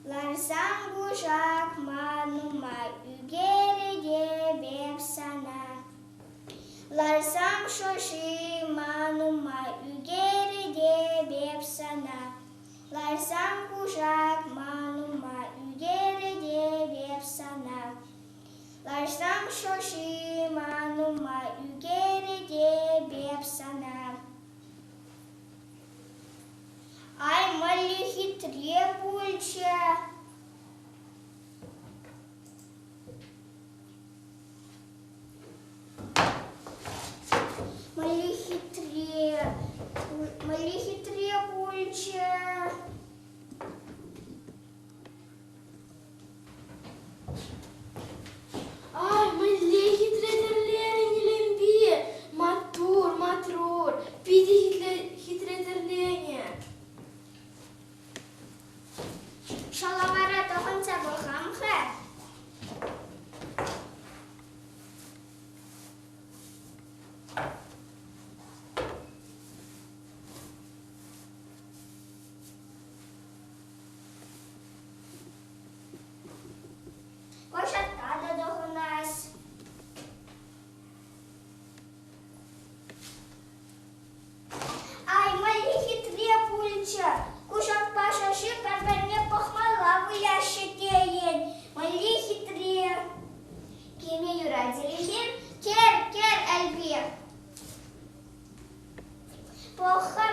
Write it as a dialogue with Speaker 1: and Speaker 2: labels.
Speaker 1: Larsan kuşak manuma ügeride bepsana. Larsan şoşi manuma ügeride bepsana. Larsan kuşak manuma ügeride bepsana. Larsan şoşi manuma ügeride bepsana. Ай, мали хитре пульча. Мали хитре пульча.
Speaker 2: Ай, мали хитретерление лемби. Матур, пиди хитретерление.
Speaker 1: Шалавара тоғынса болғам ға. Кошатқа да доғынас. Ай, мали хитре пульча. Кушак пашашы карбарне похмала выяшетейен. Мали хитре. Кеме юрадилихин кер әлбе. Поха